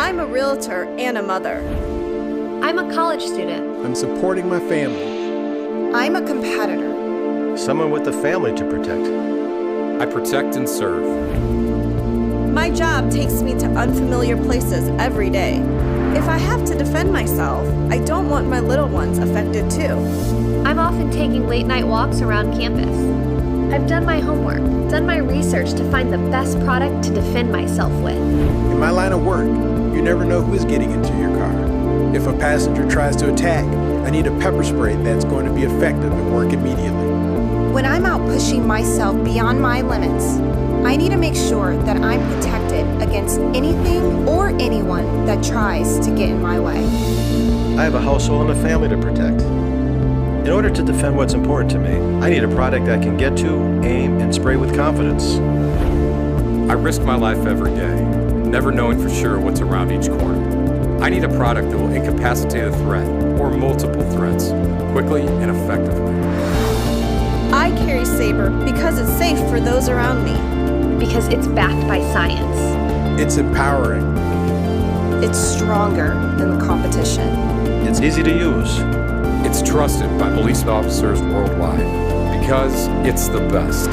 I'm a realtor and a mother. I'm a college student. I'm supporting my family. I'm a competitor. Someone with a family to protect. I protect and serve. My job takes me to unfamiliar places every day. If I have to defend myself, I don't want my little ones affected too. I'm often taking late-night walks around campus. I've done my homework, done my research to find the best product to defend myself with. In my line of work, you never know who is getting into your car. If a passenger tries to attack, I need a pepper spray that's going to be effective and work immediately. When I'm out pushing myself beyond my limits, I need to make sure that I'm protected against anything or anyone that tries to get in my way. I have a household and a family to protect. In order to defend what's important to me, I need a product I can get to, aim, and spray with confidence. I risk my life every day, never knowing for sure what's around each corner. I need a product that will incapacitate a threat or multiple threats quickly and effectively. I carry SABRE because it's safe for those around me. Because it's backed by science. It's empowering. It's stronger than the competition. It's easy to use. It's trusted by police officers worldwide because it's the best.